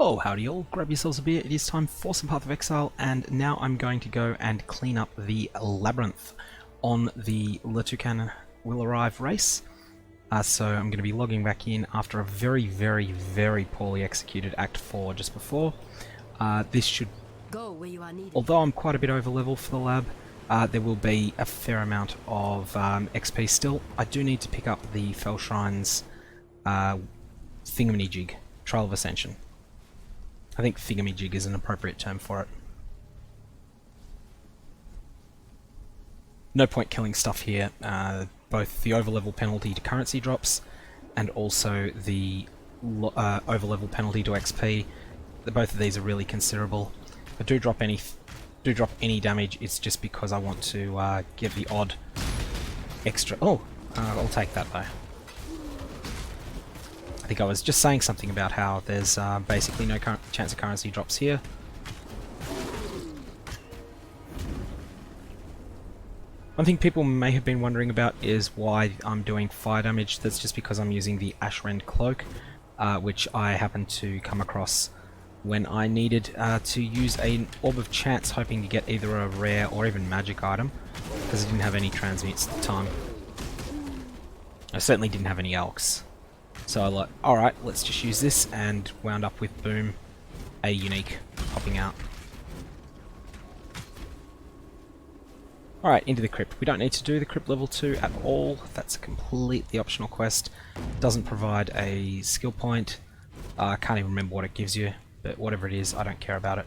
Oh, howdy all, grab yourselves a beer, it is time for some Path of Exile, and now I'm going to go and clean up the labyrinth on the Toucan will arrive race. So I'm going to be logging back in after a very poorly executed Act 4 just before. This should, Go where you are needed. although I'm quite a bit over level for the lab, there will be a fair amount of XP still. I do need to pick up the Fell Shrine's thingamajig, Trial of Ascension. I think thingamajig is an appropriate term for it. No point killing stuff here. Both the overlevel penalty to currency drops and also the overlevel penalty to XP. Both of these are really considerable. If I do drop any damage, it's just because I want to get the odd extra. Oh, I'll take that though. I think I was just saying something about how there's basically no chance of currency drops here. One thing people may have been wondering about is why I'm doing fire damage. That's just because I'm using the Ashrend Cloak, which I happened to come across when I needed to use an Orb of Chance, hoping to get either a rare or even magic item, because I didn't have any transmutes at the time. I certainly didn't have any elks. So I like, alright, let's just use this, and wound up with, boom, a unique popping out. Alright, into the crypt. We don't need to do the crypt level 2 at all. That's a completely optional quest. Doesn't provide a skill point. I can't even remember what it gives you, but whatever it is, I don't care about it.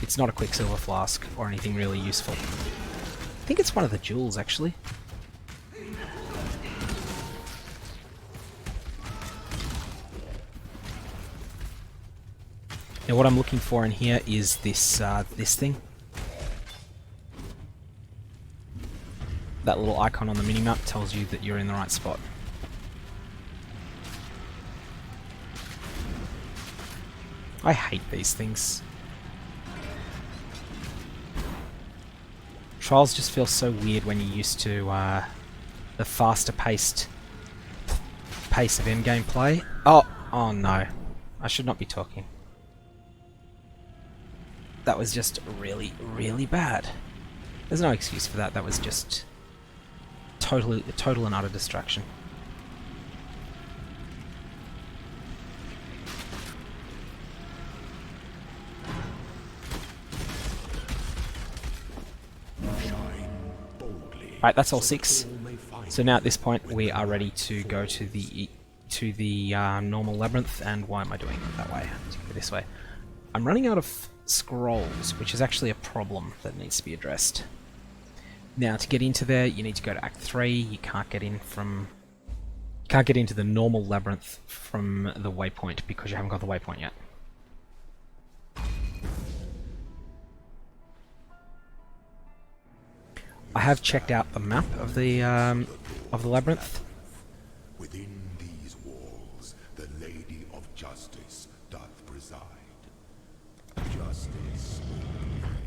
It's not a Quicksilver Flask or anything really useful. I think it's one of the jewels, actually. Now what I'm looking for in here is this this thing. That little icon on the minimap tells you that you're in the right spot. I hate these things. Trials just feel so weird when you're used to the faster paced pace of endgame play. Oh no. I should not be talking. That was just really bad. There's no excuse for that. That was just total and utter distraction. Right, that's all 6. So now at this point we are ready to go to the normal labyrinth. And why am I doing it that way? Let's go this way. I'm running out of scrolls, which is actually a problem that needs to be addressed. Now, to get into there, you need to go to Act 3. You can't get in from... You can't get into the normal labyrinth from the waypoint because you haven't got the waypoint yet. I have checked out the map of the labyrinth. Within these walls, the Lady of Justice doth preside. Justice.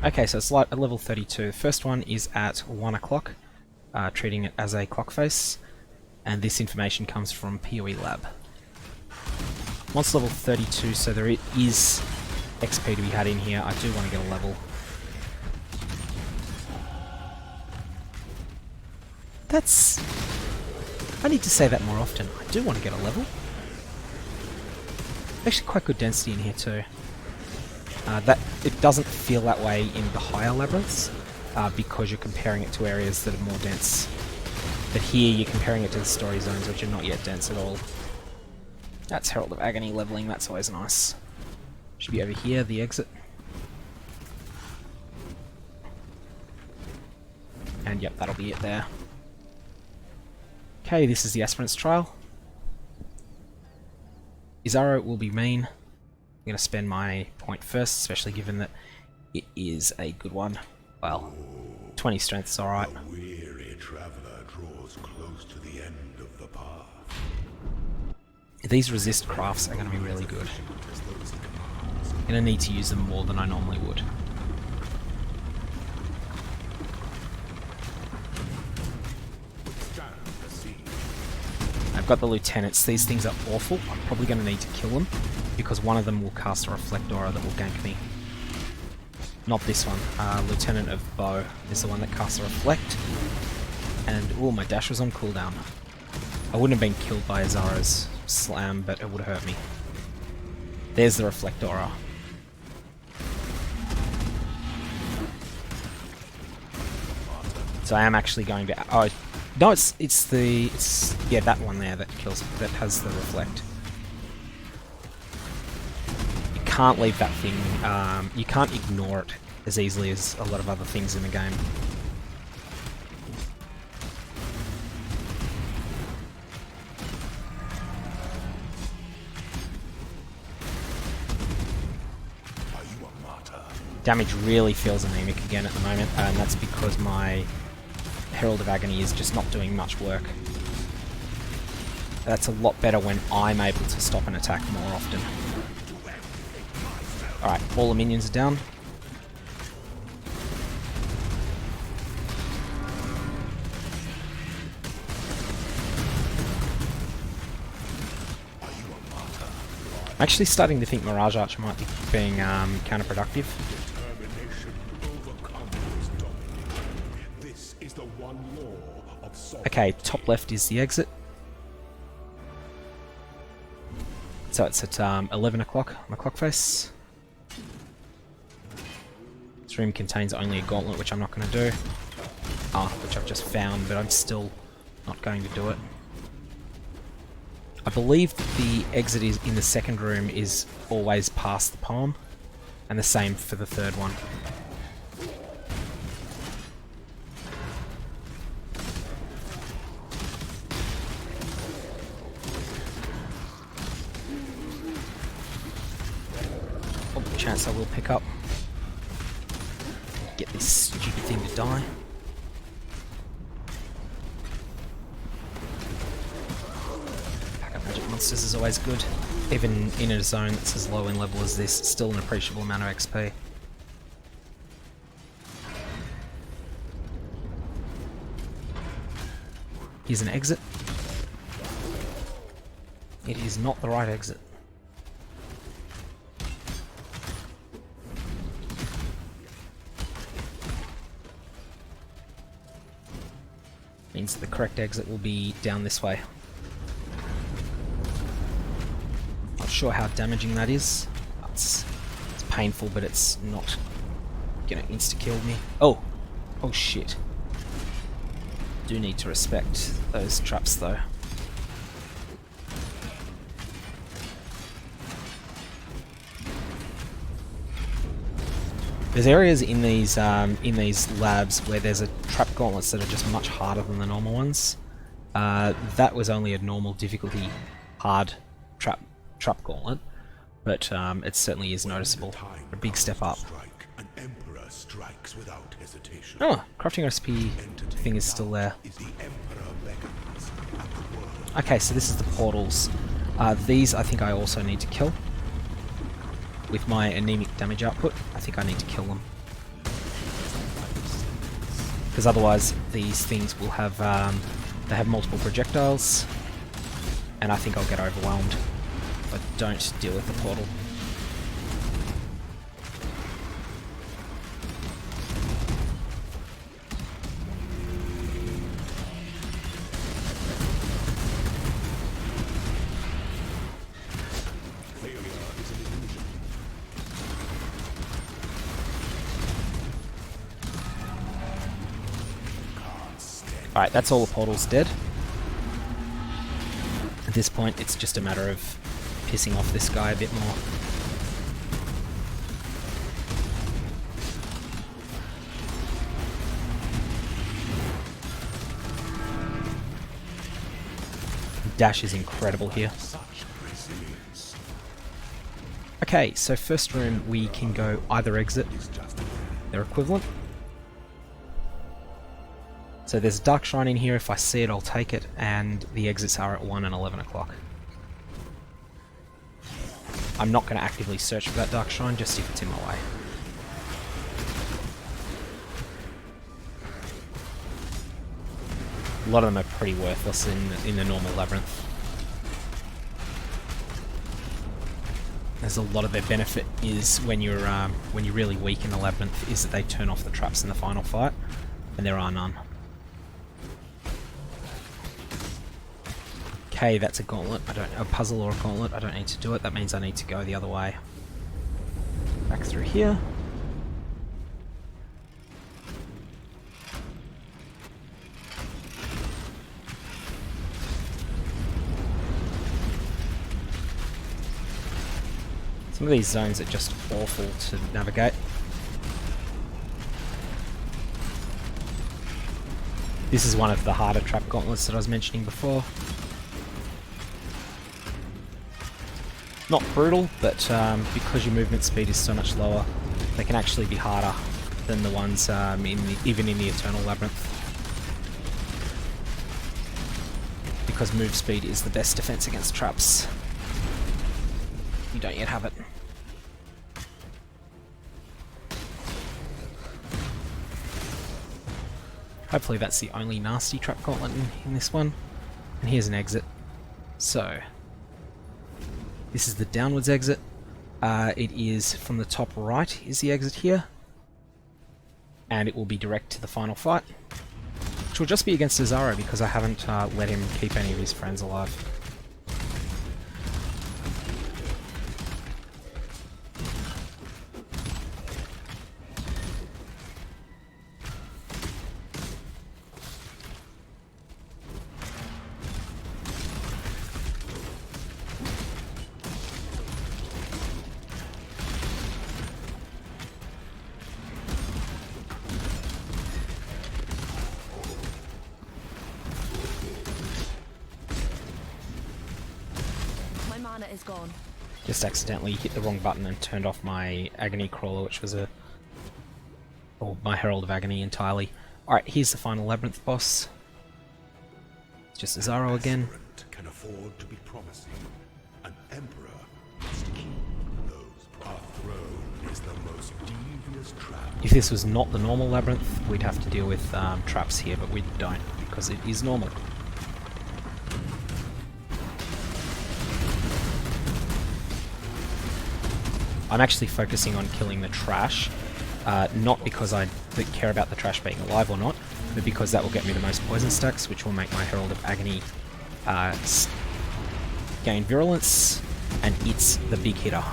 Okay, so it's at level 32. The first one is at 1 o'clock, treating it as a clock face, and this information comes from PoE Lab. Once level 32, so there is XP to be had in here. I do want to get a level. I need to say that more often. I do want to get a level. Actually quite good density in here too. It doesn't feel that way in the higher labyrinths, because you're comparing it to areas that are more dense. But here you're comparing it to the story zones, which are not yet dense at all. That's Herald of Agony leveling, that's always nice. Should be over here, the exit. And yep, that'll be it there. Okay, this is the Aspirant's Trial. Izaro will be mean. I'm going to spend my point first, especially given that it is a good one. Well, 20 strength is alright. A weary traveler draws close to the end of the path. These resist crafts are going to be really good. I'm going to need to use them more than I normally would. I've got the lieutenants. These things are awful. I'm probably going to need to kill them because one of them will cast a reflect aura that will gank me. Not this one. Lieutenant of Bow is the one that casts a reflect. And, oh, my dash was on cooldown. I wouldn't have been killed by Azara's slam, but it would have hurt me. There's the reflect aura. So I am actually going to... Oh, no, it's yeah, that one there that kills, that has the reflect. You can't leave that thing, you can't ignore it as easily as a lot of other things in the game. Damage really feels anemic again at the moment, and that's because my Herald of Agony is just not doing much work. That's a lot better when I'm able to stop an attack more often. Alright, all the minions are down. I'm actually starting to think Mirage Archer might be being counterproductive. Okay, top left is the exit. So it's at 11 o'clock on the clock face. This room contains only a gauntlet, which I'm not going to do. Which I've just found, but I'm still not going to do it. I believe that the exit is in the second room is always past the palm, and the same for the third one. Chance I will pick up. Get this stupid thing to die. Pack up magic monsters is always good. Even in a zone that's as low in level as this, still an appreciable amount of XP. Here's an exit. It is not the right exit. Means the correct exit will be down this way. Not sure how damaging that is. It's painful, but it's not gonna insta-kill me. Oh shit. Do need to respect those traps though. There's areas in these labs where there's a trap gauntlets that are just much harder than the normal ones. That was only a normal difficulty hard trap gauntlet, but it certainly is noticeable. A big step up. Oh, crafting recipe thing is still there. Okay, so this is the portals. These I think I also need to kill. With my anemic damage output, I think I need to kill them. Because otherwise these things will have, they have multiple projectiles, and I think I'll get overwhelmed if I don't deal with the portal. Alright, that's all the portals dead. At this point, it's just a matter of pissing off this guy a bit more. Dash is incredible here. Okay, so first room we can go either exit. They're equivalent. So there's a Dark Shrine in here, if I see it I'll take it, and the exits are at 1 and 11 o'clock. I'm not going to actively search for that Dark Shrine, just if it's in my way. A lot of them are pretty worthless in the normal labyrinth. There's a lot of their benefit is when you're really weak in the labyrinth is that they turn off the traps in the final fight, and there are none. Okay, that's a gauntlet. A puzzle or a gauntlet. I don't need to do it. That means I need to go the other way. Back through here. Some of these zones are just awful to navigate. This is one of the harder trap gauntlets that I was mentioning before. Not brutal, but because your movement speed is so much lower, they can actually be harder than the ones even in the Eternal Labyrinth. Because move speed is the best defense against traps. You don't yet have it. Hopefully that's the only nasty trap gauntlet in this one. And here's an exit. So, this is the downwards exit. It is from the top right is the exit here. And it will be direct to the final fight. Which will just be against Azaro because I haven't let him keep any of his friends alive. Is gone. Just accidentally hit the wrong button and turned off my Agony Crawler, which was or my Herald of Agony entirely. Alright, here's the final Labyrinth boss. It's just Azaro again. Can afford to be promising. An emperor must keep those. Our throne is the most devious trap. If this was not the normal Labyrinth, we'd have to deal with traps here, but we don't, because it is normal. I'm actually focusing on killing the trash, not because I care about the trash being alive or not, but because that will get me the most poison stacks, which will make my Herald of Agony gain virulence, and it's the big hitter.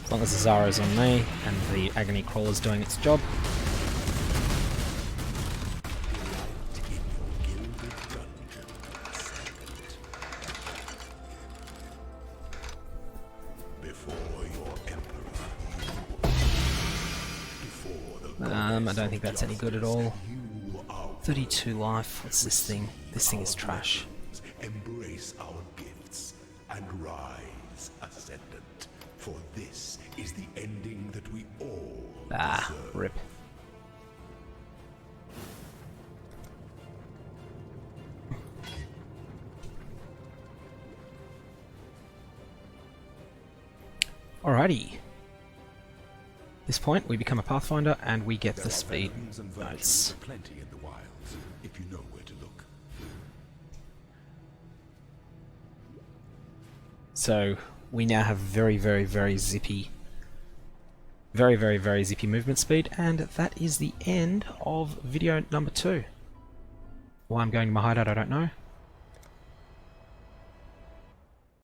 As long as the Zaro's on me and the Agony Crawler's doing its job. I don't think that's any good at all. 32 life. What's this thing? This thing is trash. Embrace our gifts and rise ascendant, for this is the ending that we all deserve. Rip. Alrighty. At this point, we become a Pathfinder and we get the speed notes. Plenty in the wilds, if you know where to look. So we now have very zippy movement speed, and that is the end of video number 2. Why I'm going to my hideout, I don't know.